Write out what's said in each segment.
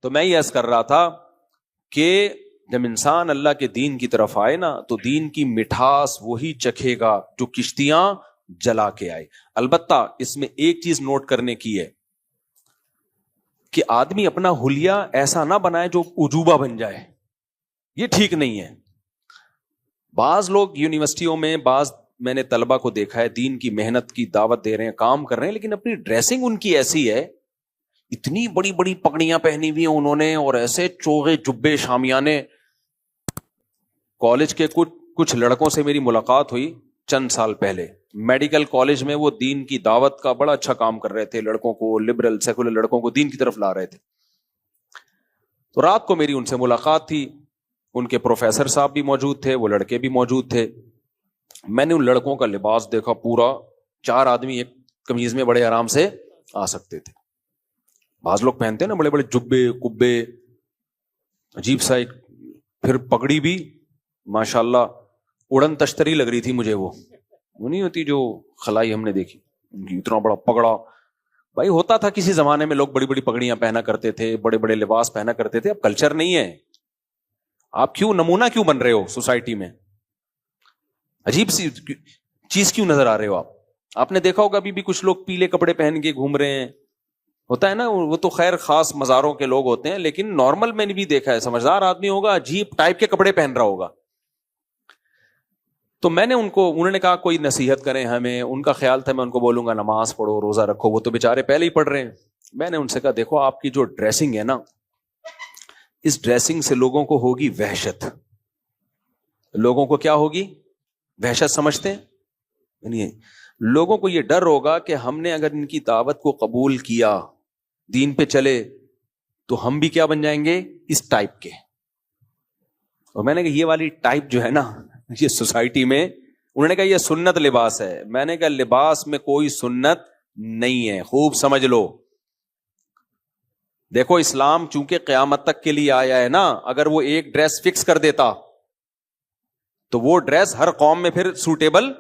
تو میں یہ عرض کر رہا تھا کہ جب انسان اللہ کے دین کی طرف آئے نا تو دین کی مٹھاس وہی چکھے گا جو کشتیاں جلا کے آئے. البتہ اس میں ایک چیز نوٹ کرنے کی ہے کہ آدمی اپنا حلیہ ایسا نہ بنائے جو عجوبہ بن جائے, یہ ٹھیک نہیں ہے. بعض لوگ یونیورسٹیوں میں, بعض میں نے طلبہ کو دیکھا ہے دین کی محنت کی دعوت دے رہے ہیں, کام کر رہے ہیں, لیکن اپنی ڈریسنگ ان کی ایسی ہے, اتنی بڑی بڑی پگڑیاں پہنی ہوئی ہیں انہوں نے, اور ایسے چوغے جبے شامیانے. کالج کے کچھ لڑکوں سے میری ملاقات ہوئی چند سال پہلے, میڈیکل کالج میں وہ دین کی دعوت کا بڑا اچھا کام کر رہے تھے, لڑکوں کو, لبرل سیکولر لڑکوں کو دین کی طرف لا رہے تھے. تو رات کو میری ان سے ملاقات تھی, ان کے پروفیسر صاحب بھی موجود تھے, وہ لڑکے بھی موجود تھے. میں نے ان لڑکوں کا لباس دیکھا, پورا 4 آدمی ایک قمیض میں بڑے آرام سے آ سکتے تھے. بعض لوگ پہنتے ہیں نا بڑے بڑے جبے کبے, عجیب سا ایک, پھر پگڑی بھی ماشاءاللہ اڑن تشتری لگ رہی تھی مجھے. وہ نہیں ہوتی جو خلائی ہم نے دیکھی, ان کی اتنا بڑا پگڑا. بھائی ہوتا تھا کسی زمانے میں, لوگ بڑی بڑی پگڑیاں پہنا کرتے تھے, بڑے بڑے لباس پہنا کرتے تھے. اب کلچر نہیں ہے. آپ کیوں نمونہ کیوں بن رہے ہو سوسائٹی میں؟ عجیب سی چیز کیوں نظر آ رہے ہو آپ؟ آپ نے دیکھا ہوگا ابھی بھی کچھ لوگ پیلے کپڑے پہن کے گھوم رہے ہیں, ہوتا ہے نا, وہ تو خیر خاص مزاروں کے لوگ ہوتے ہیں, لیکن نارمل میں نے بھی دیکھا ہے, سمجھدار آدمی ہوگا عجیب ٹائپ کے کپڑے پہن رہا ہوگا. تو میں نے انہوں نے کہا کوئی نصیحت کریں ہمیں. ان کا خیال تھا میں ان کو بولوں گا نماز پڑھو, روزہ رکھو, وہ تو بےچارے پہلے ہی پڑھ رہے ہیں. میں نے ان سے کہا دیکھو آپ کی جو ڈریسنگ ہے نا, اس ڈریسنگ سے لوگوں کو ہوگی وحشت. لوگوں کو کیا ہوگی؟ وحشت. سمجھتے ہیں یعنی لوگوں کو یہ ڈر ہوگا کہ ہم نے اگر ان کی دعوت کو قبول کیا, دین پہ چلے, تو ہم بھی کیا بن جائیں گے؟ اس ٹائپ کے. اور میں نے کہا یہ والی ٹائپ جو ہے نا, یہ سوسائٹی میں, انہوں نے کہا یہ سنت لباس ہے. میں نے کہا لباس میں کوئی سنت نہیں ہے, خوب سمجھ لو. دیکھو اسلام چونکہ قیامت تک کے لیے آیا ہے نا, اگر وہ ایک ڈریس فکس کر دیتا تو وہ ڈریس ہر قوم میں پھر سوٹیبل,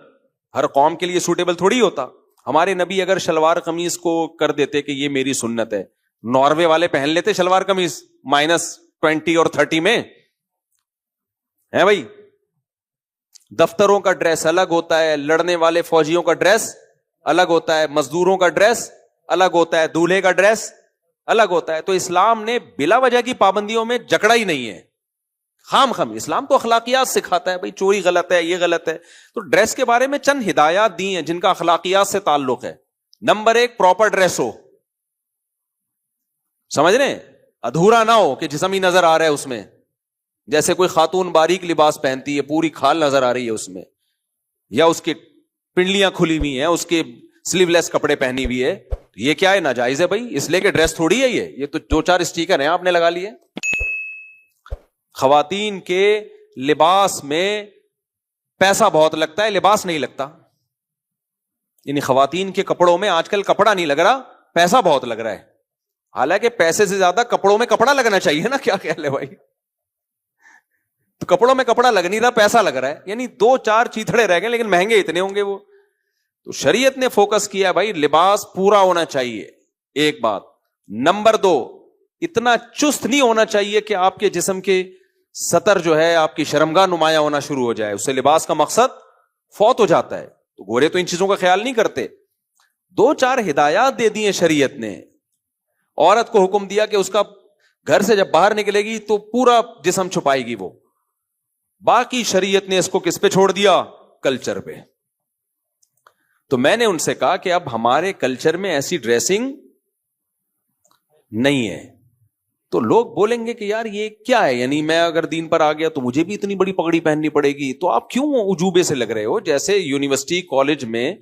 ہر قوم کے لیے سوٹیبل تھوڑی ہوتا. ہمارے نبی اگر شلوار قمیض کو کر دیتے کہ یہ میری سنت ہے, ناروے والے پہن لیتے شلوار قمیض -20 اور 30 میں, ہے بھائی. دفتروں کا ڈریس الگ ہوتا ہے, لڑنے والے فوجیوں کا ڈریس الگ ہوتا ہے, مزدوروں کا ڈریس الگ ہوتا ہے, دولہے کا ڈریس الگ ہوتا ہے. تو اسلام نے بلا وجہ کی پابندیوں میں جکڑا ہی نہیں ہے. خام اسلام تو اخلاقیات سکھاتا ہے, بھائی چوری غلط ہے, یہ غلط ہے. تو ڈریس کے بارے میں چند ہدایات دی ہیں جن کا اخلاقیات سے تعلق ہے. نمبر 1, پراپر ڈریس ہو. سمجھ رہے ہیں؟ ادھورا نہ ہو کہ جسم ہی نظر آ رہا ہے اس میں, جیسے کوئی خاتون باریک لباس پہنتی ہے, پوری کھال نظر آ رہی ہے اس میں, یا اس کی پنڈلیاں کھلی ہوئی ہیں, اس کے سلیو لیس کپڑے پہنی ہوئی ہے. یہ کیا ہے؟ ناجائز ہے بھائی, اس لیے کہ ڈریس تھوڑی ہے یہ تو 2-4 اسٹیکر ہیں آپ نے لگا لیے. خواتین کے لباس میں پیسہ بہت لگتا ہے, لباس نہیں لگتا. یعنی خواتین کے کپڑوں میں آج کل کپڑا نہیں لگ رہا, پیسہ بہت لگ رہا ہے. حالانکہ پیسے سے زیادہ کپڑوں میں کپڑا لگنا چاہیے نا, کیا خیال ہے بھائی؟ تو کپڑوں میں کپڑا لگ نہیں رہا, پیسہ لگ رہا ہے. یعنی 2-4 چیتھڑے رہ گئے لیکن مہنگے اتنے ہوں گے وہ. تو شریعت نے فوکس کیا بھائی لباس پورا ہونا چاہیے, ایک بات. نمبر 2, اتنا چست نہیں ہونا چاہیے کہ آپ کے جسم کے سطر جو ہے آپ کی شرمگاہ نمایاں ہونا شروع ہو جائے, اس سے لباس کا مقصد فوت ہو جاتا ہے. تو گورے تو ان چیزوں کا خیال نہیں کرتے. 2-4 ہدایات دے دی ہیں شریعت نے. عورت کو حکم دیا کہ اس کا گھر سے جب باہر نکلے گی تو پورا جسم چھپائے گی وہ. باقی شریعت نے اس کو کس پہ چھوڑ دیا؟ کلچر پہ. تو میں نے ان سے کہا کہ اب ہمارے کلچر میں ایسی ڈریسنگ نہیں ہے. تو لوگ بولیں گے کہ یار یہ کیا ہے, یعنی میں اگر دین پر آ گیا تو مجھے بھی اتنی بڑی پگڑی پہننی پڑے گی. تو آپ کیوں عجوبے سے لگ رہے ہو؟ جیسے یونیورسٹی کالج میں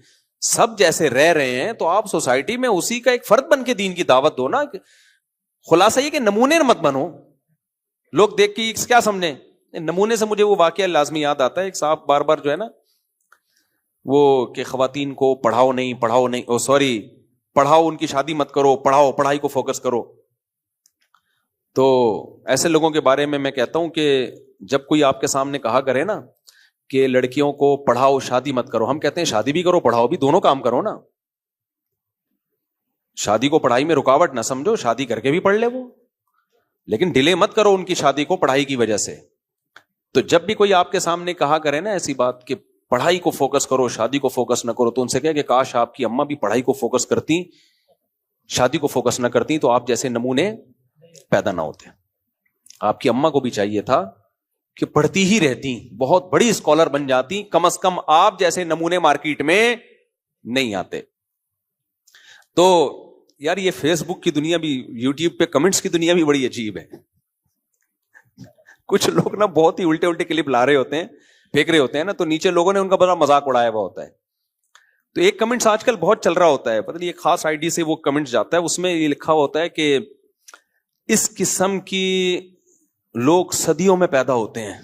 سب جیسے رہ رہے ہیں تو آپ سوسائٹی میں اسی کا ایک فرد بن کے دین کی دعوت دو نا. خلاصہ یہ کہ نمونے مت بنو. لوگ دیکھ کے کیا سمجھیں نمونے سے. مجھے وہ واقعہ لازمی یاد آتا ہے, ایک صاحب بار بار جو ہے نا وہ کہ خواتین کو پڑھاؤ نہیں, پڑھاؤ ان کی شادی مت کرو, پڑھاؤ, پڑھائی کو فوکس کرو. تو ایسے لوگوں کے بارے میں کہتا ہوں کہ جب کوئی آپ کے سامنے کہا کرے نا کہ لڑکیوں کو پڑھاؤ شادی مت کرو, ہم کہتے ہیں شادی بھی کرو پڑھاؤ بھی, دونوں کام کرو نا. شادی کو پڑھائی میں رکاوٹ نہ سمجھو, شادی کر کے بھی پڑھ لے وہ. لیکن ڈیلے مت کرو ان کی شادی کو پڑھائی کی وجہ سے. تو جب بھی کوئی آپ کے سامنے کہا کرے نا ایسی بات کہ پڑھائی کو فوکس کرو شادی کو فوکس نہ کرو, تو ان سے کہے کہ کاش آپ کی اماں بھی پڑھائی کو فوکس کرتی, شادی کو فوکس نہ کرتی, تو آپ جیسے نمونے پیدا نہ ہوتے. آپ کی اماں کو بھی چاہیے تھا کہ پڑھتی ہی رہتی, بہت بڑی اسکالر بن جاتی, کم از کم آپ جیسے نمونے مارکیٹ میں نہیں آتے. تو یار یہ فیس بک کی دنیا بھی, یوٹیوب پہ کمنٹس کی دنیا بھی بڑی عجیب ہے. کچھ لوگ نا بہت ہی الٹے الٹے کلپ لا رہے ہوتے ہیں, پھینک رہے ہوتے ہیں نا, تو نیچے لوگوں نے ان کا بڑا مذاق اڑایا ہوا ہوتا ہے. تو ایک کمنٹس آج کل بہت چل رہا ہوتا ہے, پتہ نہیں ایک خاص آئی ڈی سے وہ کمنٹس جاتا ہے, اس میں یہ لکھا ہوتا ہے کہ اس قسم کی لوگ صدیوں میں پیدا ہوتے ہیں.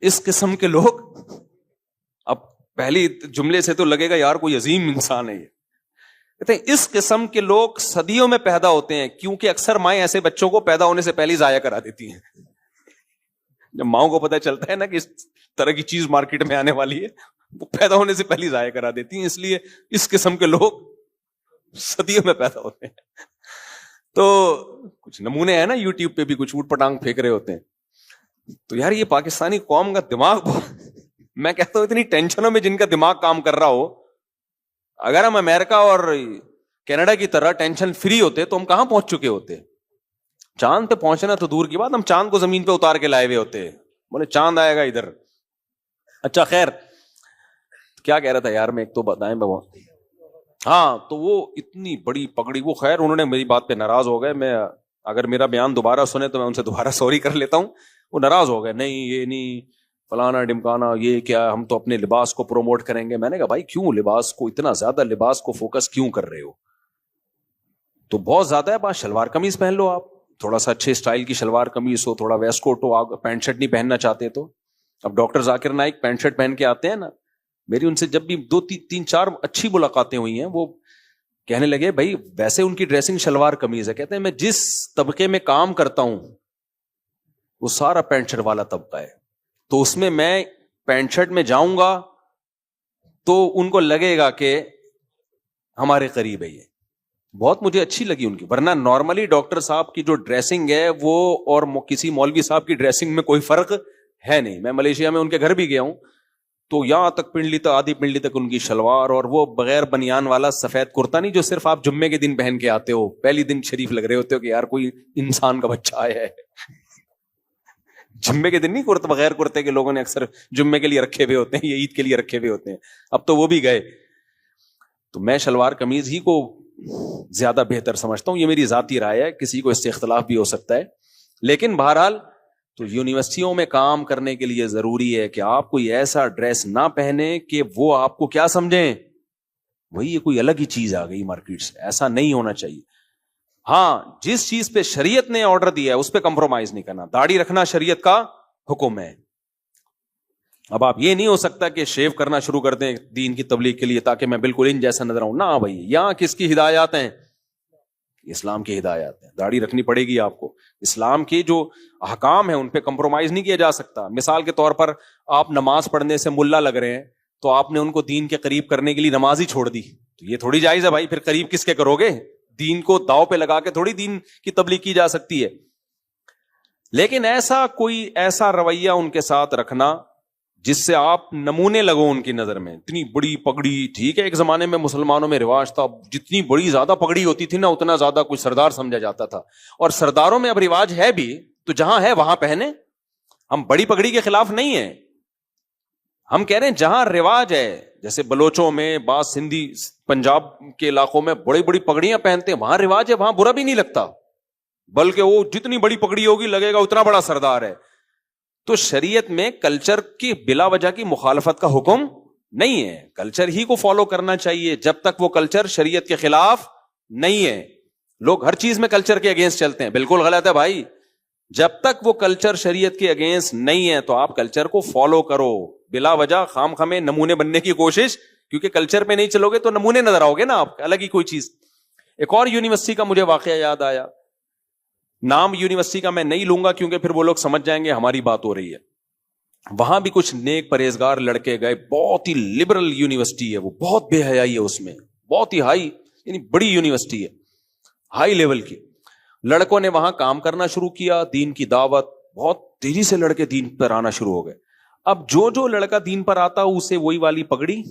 اس قسم کے لوگ, اب پہلی جملے سے تو لگے گا یار کوئی عظیم انسان ہے یہ. کہتے ہیں اس قسم کے لوگ صدیوں میں پیدا ہوتے ہیں, کیونکہ اکثر مائیں ایسے بچوں کو پیدا ہونے سے پہلے ضائع کرا دیتی ہیں. جب ماؤں کو پتہ چلتا ہے نا کہ اس طرح کی چیز مارکیٹ میں آنے والی ہے, وہ پیدا ہونے سے پہلے ضائع کرا دیتی ہیں. اس لیے اس قسم کے لوگ صدیوں میں پیدا ہوتے ہیں. تو کچھ نمونے ہیں نا یوٹیوب پہ بھی کچھ اوٹ پٹانگ پھینک رہے ہوتے ہیں. تو یار یہ پاکستانی قوم کا دماغ میں کہتا ہوں اتنی ٹینشنوں میں جن کا دماغ کام کر رہا ہو, اگر ہم امریکہ اور کینیڈا کی طرح ٹینشن فری ہوتے تو ہم کہاں پہنچ چکے ہوتے. چاند پہ پہنچنا تو دور کی بات, ہم چاند کو زمین پہ اتار کے لائے ہوئے ہوتے. بولے چاند آئے گا ادھر. اچھا خیر, کیا کہہ رہا تھا یار میں, ایک تو بتائیں بابا. ہاں تو وہ اتنی بڑی پگڑی, وہ خیر انہوں نے میری بات پہ ناراض ہو گئے. میں اگر میرا بیان دوبارہ سنے تو میں ان سے دوبارہ سوری کر لیتا ہوں. وہ ناراض ہو گئے, نہیں یہ نہیں فلانا ڈمکانا, یہ کیا ہم تو اپنے لباس کو پروموٹ کریں گے. میں نے کہا بھائی کیوں لباس کو اتنا زیادہ لباس کو فوکس کیوں کر رہے ہو؟ تو بہت زیادہ ہے بات, شلوار قمیض پہن لو آپ, تھوڑا سا اچھے اسٹائل کی شلوار قمیض ہو, تھوڑا ویسٹ کوٹ ہو, آپ پینٹ شرٹ نہیں پہننا چاہتے تو. اب doctor Zakir Naik pant shirt پہن کے آتے ہیں نا, میری ان سے جب بھی 2-3-4 اچھی ملاقاتیں ہوئی ہیں, وہ کہنے لگے بھائی ویسے ان کی ڈریسنگ شلوار قمیض ہے. کہتے ہیں میں جس طبقے میں کام کرتا ہوں وہ سارا پینٹ شرٹ والا طبقہ ہے, تو اس میں پینٹ شرٹ میں جاؤں گا تو ان کو لگے گا کہ ہمارے قریب ہے. یہ بہت مجھے اچھی لگی ان کی, ورنہ نارملی ڈاکٹر صاحب کی جو ڈریسنگ ہے وہ اور کسی مولوی صاحب کی ڈریسنگ میں کوئی فرق ہے نہیں. میں ملیشیا میں ان کے گھر بھی گیا ہوں, تو یہاں تک پنڈلی تک, آدھی پنڈلی تک ان کی شلوار, اور وہ بغیر بنیان والا سفید کرتا نہیں جو صرف آپ جمعے کے دن پہن کے آتے ہو, پہلی دن شریف لگ رہے ہوتے ہو کہ یار کوئی انسان کا بچہ آیا ہے. جمعے کے دن نہیں کرتے, بغیر کرتے کے لوگوں نے اکثر جمعے کے لیے رکھے ہوئے ہوتے ہیں, یہ عید کے لیے رکھے ہوئے ہوتے ہیں, اب تو وہ بھی گئے. تو میں شلوار قمیض ہی کو زیادہ بہتر سمجھتا ہوں, یہ میری ذاتی رائے ہے, کسی کو اس سے اختلاف بھی ہو سکتا ہے. لیکن بہرحال تو یونیورسٹیوں میں کام کرنے کے لیے ضروری ہے کہ آپ کوئی ایسا ڈریس نہ پہنے کہ وہ آپ کو کیا سمجھیں, وہی یہ کوئی الگ ہی چیز آ گئی مارکیٹ سے. ایسا نہیں ہونا چاہیے. ہاں جس چیز پہ شریعت نے آرڈر دیا ہے اس پہ کمپرومائز نہیں کرنا. داڑھی رکھنا شریعت کا حکم ہے. اب آپ یہ نہیں ہو سکتا کہ شیو کرنا شروع کر دیں دین کی تبلیغ کے لیے تاکہ میں بالکل ان جیسا نظر آؤں. نہ بھائی, یہاں کس کی ہدایات ہیں؟ اسلام کی ہدایات ہیں. داڑھی رکھنی پڑے گی آپ کو. اسلام کے جو احکام ہیں ان پہ کمپرومائز نہیں کیا جا سکتا. مثال کے طور پر آپ نماز پڑھنے سے ملا لگ رہے ہیں تو آپ نے ان کو دین کے قریب کرنے کے لیے نماز ہی چھوڑ دی, تو یہ تھوڑی جائز ہے بھائی. پھر قریب کس کے کرو گے؟ دین کو داؤ پہ لگا کے تھوڑی دین کی تبلیغ کی جا سکتی ہے. لیکن ایسا رویہ ان کے ساتھ رکھنا جس سے آپ نمونے لگو ان کی نظر میں. اتنی بڑی پگڑی, ٹھیک ہے ایک زمانے میں مسلمانوں میں رواج تھا, جتنی بڑی زیادہ پگڑی ہوتی تھی نا اتنا زیادہ کوئی سردار سمجھا جاتا تھا. اور سرداروں میں اب رواج ہے بھی, تو جہاں ہے وہاں پہنے. ہم بڑی پگڑی کے خلاف نہیں ہیں, ہم کہہ رہے ہیں جہاں رواج ہے, جیسے بلوچوں میں, بعض سندھی پنجاب کے علاقوں میں بڑی بڑی پگڑیاں پہنتے ہیں, وہاں رواج ہے, وہاں برا بھی نہیں لگتا, بلکہ وہ جتنی بڑی پگڑی ہوگی لگے گا اتنا بڑا سردار ہے. تو شریعت میں کلچر کی بلا وجہ کی مخالفت کا حکم نہیں ہے. کلچر ہی کو فالو کرنا چاہیے جب تک وہ کلچر شریعت کے خلاف نہیں ہے. لوگ ہر چیز میں کلچر کے اگینسٹ چلتے ہیں, بالکل غلط ہے بھائی. جب تک وہ کلچر شریعت کے اگینسٹ نہیں ہے تو آپ کلچر کو فالو کرو. بلا وجہ خام خامے نمونے بننے کی کوشش, کیونکہ کلچر پہ نہیں چلو گے تو نمونے نظر آؤ گے نا آپ, الگ ہی کوئی چیز. ایک اور یونیورسٹی کا مجھے واقعہ یاد آیا, نام یونیورسٹی کا میں نہیں لوں گا کیونکہ پھر وہ لوگ سمجھ جائیں گے ہماری بات ہو رہی ہے. وہاں بھی کچھ نیک پرہیزگار لڑکے گئے, بہت ہی لبرل یونیورسٹی ہے وہ, بہت بے حیائی ہے اس میں, بہت ہی ہائی, یعنی بڑی یونیورسٹی ہے, ہائی لیول کی. لڑکوں نے وہاں کام کرنا شروع کیا, دین کی دعوت, بہت تیزی سے لڑکے دین پر آنا شروع ہو گئے. اب جو لڑکا دین پر آتا اسے وہی والی پگڑی,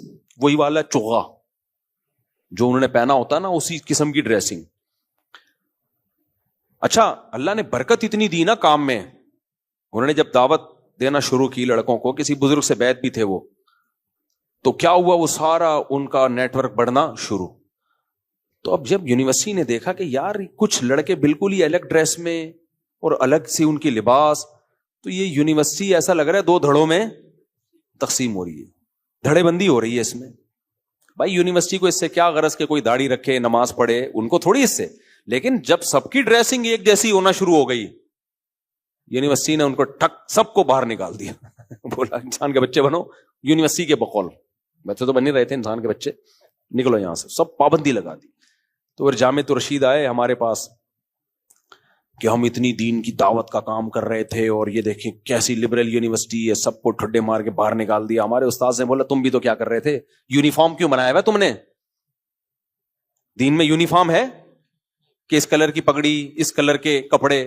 وہی والا چوغا جو انہوں نے پہنا ہوتا نا, اسی قسم کی ڈریسنگ. اچھا اللہ نے برکت اتنی دی نا کام میں, انہوں نے جب دعوت دینا شروع کی لڑکوں کو, کسی بزرگ سے بیعت بھی تھے وہ, تو کیا ہوا, وہ سارا ان کا نیٹ ورک بڑھنا شروع. تو اب جب یونیورسٹی نے دیکھا کہ یار کچھ لڑکے بالکل ہی الگ ڈریس میں اور الگ سی ان کی لباس, تو یہ یونیورسٹی ایسا لگ رہا ہے 2 دھڑوں میں تقسیم ہو رہی ہے, دھڑے بندی ہو رہی ہے اس میں. بھائی یونیورسٹی کو اس سے کیا غرض کہ کوئی داڑھی رکھے نماز پڑھے, ان کو تھوڑی اس سے, لیکن جب سب کی ڈریسنگ ایک جیسی ہونا شروع ہو گئی, یونیورسٹی نے ان کو ٹھک سب کو باہر نکال دیا. بولا انسان کے بچے بنو, یونیورسٹی کے بقول, بچے تو بن نہیں رہے تھے انسان کے بچے, نکلو یہاں سے, سب پابندی لگا دی. تو پھر جامع رشید آئے ہمارے پاس کہ ہم اتنی دین کی دعوت کا کام کر رہے تھے اور یہ دیکھیں کیسی لبرل یونیورسٹی ہے, سب کو ٹھڈے مار کے باہر نکال دیا. ہمارے استاد نے بولا تم بھی تو کیا کر رہے تھے, یونیفارم کیوں بنایا ہوا تم نے, دین میں یونیفارم ہے کہ اس کلر کی پگڑی, اس کلر کے کپڑے,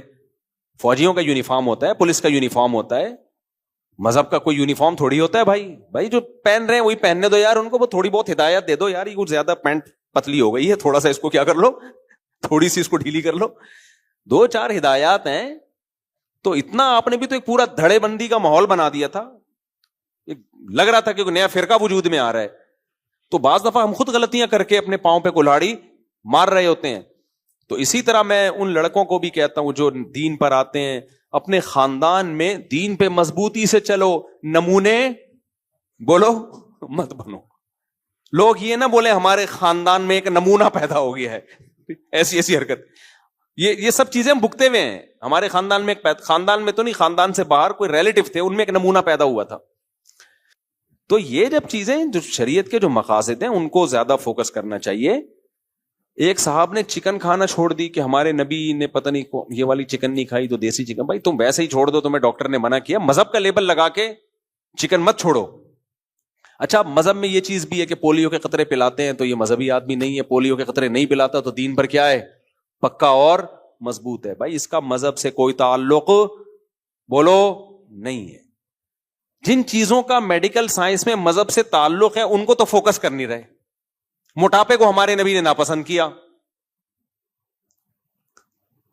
فوجیوں کا یونیفارم ہوتا ہے, پولیس کا یونیفارم ہوتا ہے, مذہب کا کوئی یونیفارم تھوڑی ہوتا ہے. بھائی جو پہن رہے ہیں وہی پہننے دو یار, ان کو وہ تھوڑی بہت ہدایت دے دو یار, یہ کچھ زیادہ پینٹ پتلی ہو گئی ہے, تھوڑا سا اس کو کیا کر لو, تھوڑی سی اس کو ڈھیلی کر لو, 2-4 ہدایات ہیں. تو اتنا آپ نے بھی تو ایک پورا دھڑے بندی کا ماحول بنا دیا تھا, لگ رہا تھا کہ نیا فرقہ وجود میں آ رہا ہے. تو بعض دفعہ ہم خود غلطیاں کر کے اپنے پاؤں پہ کلہاڑی مار رہے ہوتے ہیں. تو اسی طرح میں ان لڑکوں کو بھی کہتا ہوں جو دین پر آتے ہیں, اپنے خاندان میں دین پہ مضبوطی سے چلو, نمونے بولو مت بنو. لوگ یہ نہ بولے ہمارے خاندان میں ایک نمونہ پیدا ہو گیا ہے, ایسی حرکت, یہ سب چیزیں ہم بھگتے ہوئے ہیں. ہمارے خاندان میں خاندان میں تو نہیں, خاندان سے باہر کوئی ریلیٹو تھے, ان میں ایک نمونہ پیدا ہوا تھا. تو یہ جب چیزیں جو شریعت کے جو مقاصد ہیں ان کو زیادہ فوکس کرنا چاہیے. ایک صاحب نے چکن کھانا چھوڑ دی کہ ہمارے نبی نے پتہ نہیں یہ والی چکن نہیں کھائی تو دیسی چکن. بھائی تم ویسے ہی چھوڑ دو, تمہیں ڈاکٹر نے منع کیا, مذہب کا لیبل لگا کے چکن مت چھوڑو. اچھا مذہب میں یہ چیز بھی ہے کہ پولیو کے قطرے پلاتے ہیں, تو یہ مذہبی آدمی نہیں ہے, پولیو کے قطرے نہیں پلاتا تو دین پر کیا ہے, پکا اور مضبوط ہے. بھائی اس کا مذہب سے کوئی تعلق بولو نہیں ہے. جن چیزوں کا میڈیکل سائنس میں مذہب سے تعلق ہے ان کو تو فوکس کر نہیں رہے. موٹاپے کو ہمارے نبی نے ناپسند کیا.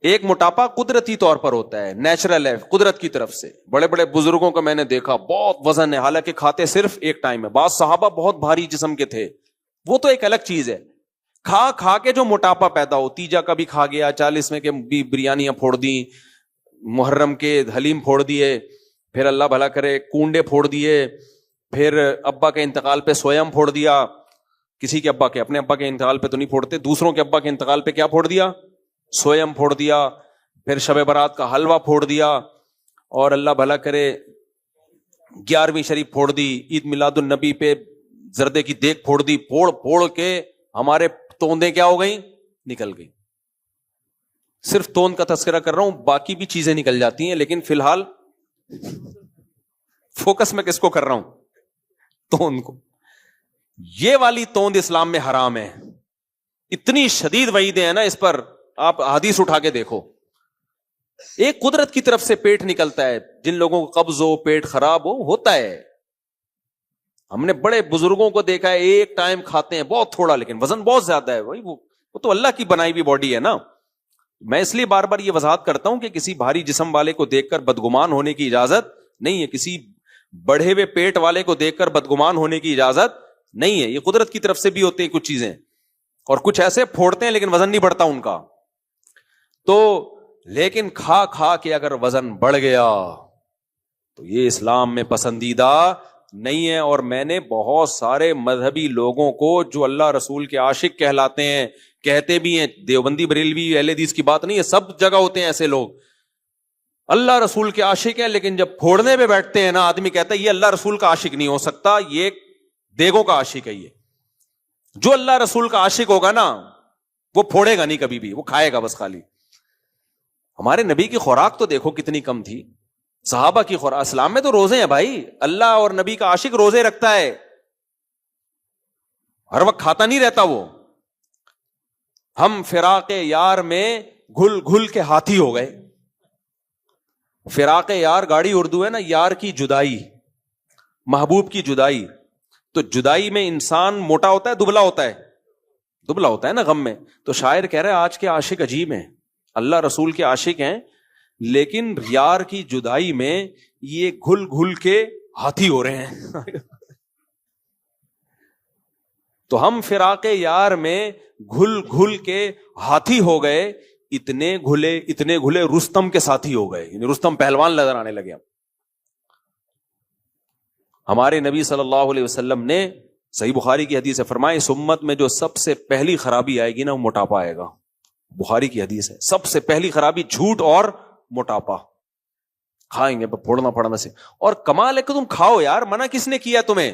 ایک موٹاپا قدرتی طور پر ہوتا ہے, نیچرل ہے, قدرت کی طرف سے. بڑے بڑے بزرگوں کو میں نے دیکھا بہت وزن ہے, حالانکہ کھاتے صرف ایک ٹائم ہے. بعض صحابہ بہت بھاری جسم کے تھے, وہ تو ایک الگ چیز ہے. کھا کے جو موٹاپا پیدا ہو, تیجا کا بھی کھا گیا, 40 میں کے بھی بریانیاں پھوڑ دی, محرم کے حلیم پھوڑ دیے, پھر اللہ بھلا کرے کونڈے پھوڑ دیے, پھر ابا کے انتقال پہ سویم پھوڑ دیا. کسی کے ابا کے, اپنے ابا کے انتقال پہ تو نہیں پھوڑتے, دوسروں کے ابا کے انتقال پہ کیا پھوڑ دیا, سویم پھوڑ دیا. پھر شب برات کا حلوہ پھوڑ دیا, اور اللہ بھلا کرے 11ویں شریف پھوڑ دی, عید میلاد النبی پہ زردے کی دیگ پھوڑ دی. پھوڑ کے ہمارے توندیں کیا ہو گئیں, نکل گئی. صرف توند کا تذکرہ کر رہا ہوں, باقی بھی چیزیں نکل جاتی ہیں, لیکن فی الحال فوکس میں کس کو کر رہا ہوں, توند کو. یہ والی توند اسلام میں حرام ہے. اتنی شدید وعیدیں ہیں نا اس پر, آپ حدیث اٹھا کے دیکھو. ایک قدرت کی طرف سے پیٹ نکلتا ہے, جن لوگوں کو قبض ہو, پیٹ خراب ہو, ہوتا ہے. ہم نے بڑے بزرگوں کو دیکھا ہے ایک ٹائم کھاتے ہیں بہت تھوڑا, لیکن وزن بہت زیادہ ہے. وہ تو اللہ کی بنائی ہوئی باڈی ہے نا. میں اس لیے بار بار یہ وضاحت کرتا ہوں کہ کسی بھاری جسم والے کو دیکھ کر بدگمان ہونے کی اجازت نہیں ہے, کسی بڑھے ہوئے پیٹ والے کو دیکھ کر بدگمان ہونے کی اجازت نہیں ہے. یہ قدرت کی طرف سے بھی ہوتے ہیں کچھ چیزیں, اور کچھ ایسے پھوڑتے ہیں لیکن وزن نہیں بڑھتا ان کا. تو لیکن کھا کے اگر وزن بڑھ گیا تو یہ اسلام میں پسندیدہ نہیں ہے. اور میں نے بہت سارے مذہبی لوگوں کو جو اللہ رسول کے عاشق کہلاتے ہیں, کہتے بھی ہیں, دیوبندی بریلوی اہل حدیث کی بات نہیں ہے, سب جگہ ہوتے ہیں ایسے لوگ, اللہ رسول کے عاشق ہیں, لیکن جب پھوڑنے پہ بیٹھتے ہیں نا, آدمی کہتا ہے یہ اللہ رسول کا عاشق نہیں ہو سکتا, یہ دیگوں کا عاشق ہے. یہ جو اللہ رسول کا عاشق ہوگا نا وہ پھوڑے گا نہیں کبھی بھی, وہ کھائے گا بس خالی. ہمارے نبی کی خوراک تو دیکھو کتنی کم تھی, صحابہ کی خوراک. اسلام میں تو روزے ہیں بھائی, اللہ اور نبی کا عاشق روزے رکھتا ہے, ہر وقت کھاتا نہیں رہتا وہ. ہم فراق یار میں گھل گھل کے ہاتھی ہو گئے. فراق یار گاڑی اردو ہے نا, یار کی جدائی, محبوب کی جدائی. تو جدائی میں انسان موٹا ہوتا ہے دبلا ہوتا ہے؟ دبلا ہوتا ہے نا غم میں. تو شاعر کہہ رہے ہیں آج کے عاشق عجیب ہیں, اللہ رسول کے عاشق ہیں, لیکن یار کی جدائی میں یہ گھل گھل کے ہاتھی ہو رہے ہیں. تو ہم فراق یار میں گھل گھل کے ہاتھی ہو گئے, اتنے گھلے رستم کے ساتھی ہو گئے, یعنی رستم پہلوان نظر آنے لگے. ہمارے نبی صلی اللہ علیہ وسلم نے صحیح بخاری کی حدیث ہے فرمائے, اس امت میں جو سب سے پہلی خرابی آئے گی نا وہ موٹاپا آئے گا. بخاری کی حدیث ہے, سب سے پہلی خرابی جھوٹ اور موٹاپا. کھائیں گے پھوڑنا پڑنا سے. اور کمال ہے کہ تم کھاؤ یار, منع کس نے کیا تمہیں؟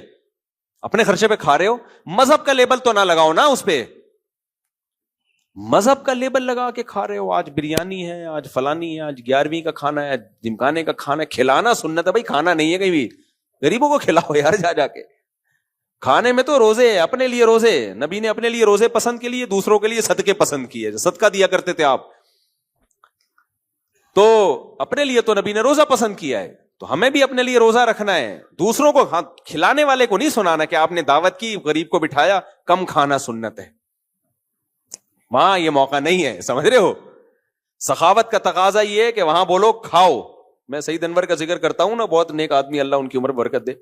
اپنے خرچے پہ کھا رہے ہو. مذہب کا لیبل تو نہ لگاؤ نا اس پہ, مذہب کا لیبل لگا کے کھا رہے ہو. آج بریانی ہے, آج فلانی ہے, آج 11ویں کا کھانا ہے, جمکانے کا کھانا ہے. کھلانا سنت ہے بھائی, کھانا نہیں ہے کہیں بھی. غریبوں کو کھلاؤ یار جا جا کے. کھانے میں تو روزے ہے, اپنے لیے روزے. نبی نے اپنے لیے روزے پسند کے لیے, دوسروں کے لیے صدقے پسند کیے, صدقہ دیا کرتے تھے آپ. تو اپنے لیے تو نبی نے روزہ پسند کیا ہے, تو ہمیں بھی اپنے لیے روزہ رکھنا ہے. دوسروں کو کھلانے والے کو نہیں سنانا کہ آپ نے دعوت کی, غریب کو بٹھایا, کم کھانا سنت ہے. وہاں یہ موقع نہیں ہے, سمجھ رہے ہو. سخاوت کا تقاضا یہ ہے کہ وہاں بولو کھاؤ. میں سعید انور کا ذکر کرتا ہوں نا, بہت نیک آدمی, اللہ ان کی عمر برکت دے.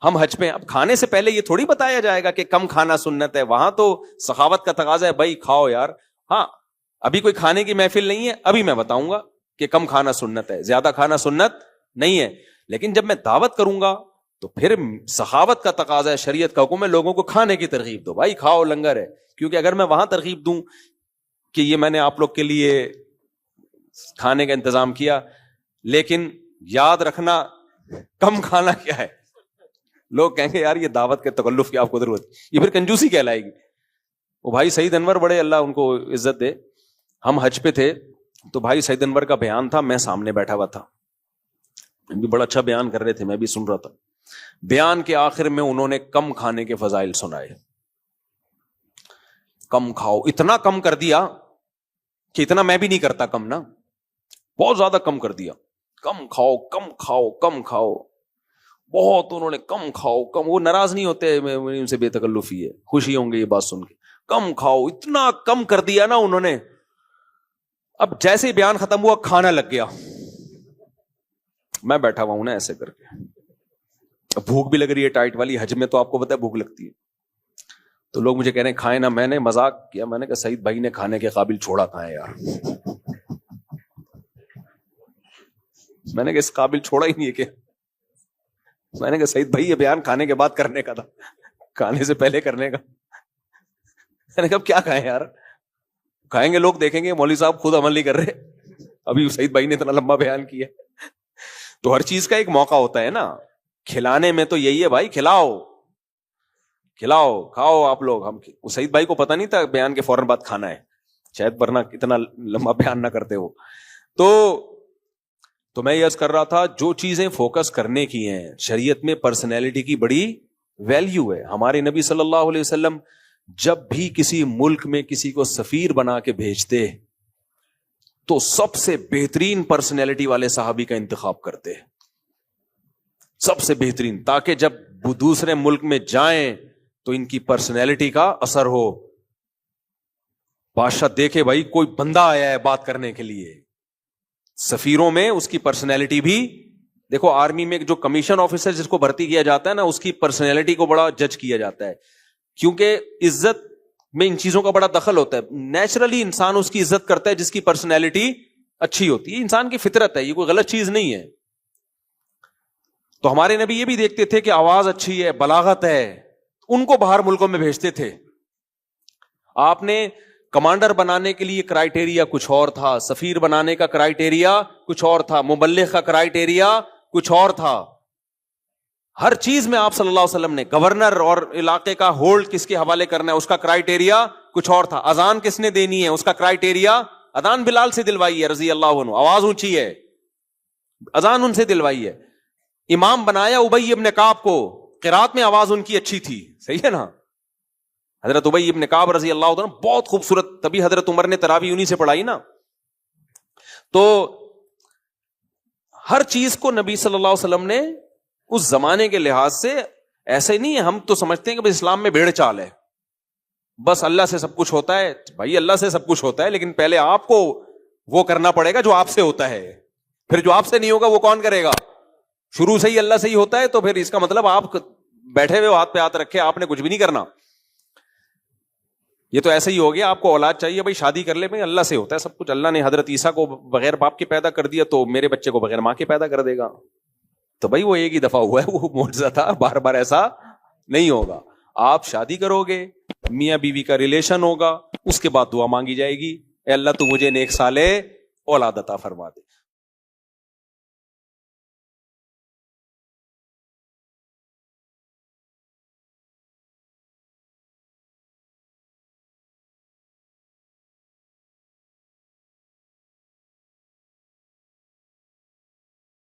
ہم حج پہ, اب کھانے سے پہلے یہ تھوڑی بتایا جائے گا کہ کم کھانا سنت ہے. وہاں تو سخاوت کا تقاضا ہے, بھائی کھاؤ یار. ہاں ابھی کوئی کھانے کی محفل نہیں ہے, ابھی میں بتاؤں گا کہ کم کھانا سنت ہے, زیادہ کھانا سنت نہیں ہے. لیکن جب میں دعوت کروں گا تو پھر سخاوت کا تقاضا ہے, شریعت کا حکم ہے, لوگوں کو کھانے کی ترغیب دو. بھائی کھاؤ, لنگر ہے. کیونکہ اگر میں وہاں ترغیب دوں کہ یہ میں نے آپ لوگ کے لیے کھانے کا انتظام کیا, لیکن یاد رکھنا کم کھانا کیا ہے, لوگ کہیں گے یار یہ دعوت کے تکلف کی آپ کو ضرورت, یہ پھر کنجوسی کہلائے گی. وہ بھائی سعید انور بڑے, اللہ ان کو عزت دے, ہم حج پہ تھے تو بھائی سعید انور کا بیان تھا, میں سامنے بیٹھا ہوا تھا, بھی بڑا اچھا بیان کر رہے تھے, میں بھی سن رہا تھا. بیان کے آخر میں انہوں نے کم کھانے کے فضائل سنائے. کم کھاؤ, اتنا کم کر دیا کہ اتنا میں بھی نہیں کرتا کم نا, بہت زیادہ کم کر دیا. کم کھاؤ, کم کھاؤ, کم کھاؤ, بہت انہوں نے کم کھاؤ کم. وہ ناراض نہیں ہوتے, ان سے بے تکلفی ہے, خوشی ہوں گے یہ بات سن کے. کم کھاؤ, اتنا کم کر دیا نا انہوں نے. اب جیسے ہی بیان ختم ہوا کھانا لگ گیا. میں بیٹھا ہوا ہوں نا ایسے کر کے, بھوک بھی لگ رہی ہے ٹائٹ والی, حج میں تو آپ کو پتا ہے بھوک لگتی ہے. تو لوگ مجھے کہہ رہے ہیں کھائے نا. میں نے مذاق کیا, میں نے کہا سعید بھائی نے کھانے کے قابل چھوڑا کہاں ہے یار. میں نے کہا اس قابل چھوڑا ہی نہیں ہے کہ, میں نے کہا سعید بھائی یہ بیان کھانے کے بعد کرنے کا تھا, کھانے سے پہلے کرنے کا. میں نے کہا کیا کھائیں یار, کھائیں گے لوگ دیکھیں گے مولوی صاحب خود عمل نہیں کر رہے, ابھی سعید بھائی نے اتنا لمبا بیان کیا. تو ہر چیز کا ایک موقع ہوتا ہے نا. کھلانے میں تو یہی ہے بھائی, کھلاؤ کھلاؤ, کھاؤ آپ لوگ. ہم سعید بھائی کو پتا نہیں تھا بیان کے فوراً بعد کھانا ہے, شاید ورنہ اتنا لمبا بیان نہ کرتے ہو. تو میں یہ عرض کر رہا تھا, جو چیزیں فوکس کرنے کی ہیں شریعت میں, پرسنالٹی کی بڑی ویلیو ہے. ہمارے نبی صلی اللہ علیہ وسلم جب بھی کسی ملک میں کسی کو سفیر بنا کے بھیجتے تو سب سے بہترین پرسنالٹی والے صحابی کا انتخاب کرتے, سب سے بہترین, تاکہ جب وہ دوسرے ملک میں جائیں تو ان کی پرسنالٹی کا اثر ہو. بادشاہ دیکھے بھائی کوئی بندہ آیا ہے بات کرنے کے لیے. سفیروں میں اس کی پرسنالٹی بھی دیکھو. آرمی میں جو کمیشن آفیسر جس کو بھرتی کیا جاتا ہے نا, اس کی پرسنالٹی کو بڑا جج کیا جاتا ہے, کیونکہ عزت میں ان چیزوں کا بڑا دخل ہوتا ہے. نیچرلی انسان اس کی عزت کرتا ہے جس کی پرسنالٹی اچھی ہوتی ہے, انسان کی فطرت ہے, یہ کوئی غلط چیز نہیں ہے. تو ہمارے نبی یہ بھی دیکھتے تھے کہ آواز اچھی ہے, بلاغت ہے, ان کو باہر ملکوں میں بھیجتے تھے. آپ نے کمانڈر بنانے کے لیے کرائیٹیریا کچھ اور تھا, سفیر بنانے کا کرائیٹیریا کچھ اور تھا, مبلغ کا کرائیٹیریا کچھ اور تھا. ہر چیز میں آپ صلی اللہ علیہ وسلم نے, گورنر اور علاقے کا ہولڈ کس کے حوالے کرنا ہے اس کا کرائیٹیریا کچھ اور تھا, اذان کس نے دینی ہے اس کا کرائیٹیریا, اذان بلال سے دلوائی ہے رضی اللہ عنہ, آواز اونچی ہے, اذان ان سے دلوائی ہے. امام بنایا ابی ابن کعب کو, قرات میں آواز ان کی اچھی تھی, صحیح ہے نا. حضرت ابی ابن کعب رضی اللہ عنہ بہت خوبصورت, تبھی حضرت عمر نے تراویح انہی سے پڑھائی نا. تو ہر چیز کو نبی صلی اللہ علیہ وسلم نے اس زمانے کے لحاظ سے ایسے نہیں ہے. ہم تو سمجھتے ہیں کہ اسلام میں بھیڑ چال ہے, بس اللہ سے سب کچھ ہوتا ہے. بھائی اللہ سے سب کچھ ہوتا ہے, لیکن پہلے آپ کو وہ کرنا پڑے گا جو آپ سے ہوتا ہے. پھر جو آپ سے نہیں ہوگا وہ کون کرے گا؟ شروع سے ہی اللہ سے ہی ہوتا ہے, تو پھر اس کا مطلب آپ بیٹھے ہوئے ہاتھ پہ ہاتھ رکھے, آپ نے کچھ بھی نہیں کرنا. یہ تو ایسے ہی ہو گیا, آپ کو اولاد چاہیے, بھائی شادی کر لے, بھائی اللہ سے ہوتا ہے سب کچھ. اللہ نے حضرت عیسیٰ کو بغیر باپ کے پیدا کر دیا, تو میرے بچے کو بغیر ماں کے پیدا کر دے گا. تو بھائی وہ ایک ہی دفعہ ہوا ہے, وہ معجزہ تھا, بار بار ایسا نہیں ہوگا. آپ شادی کرو گے, میاں بیوی کا ریلیشن ہوگا, اس کے بعد دعا مانگی جائے گی, اے اللہ تو مجھے نیک صالح اولاد عطا فرما دے.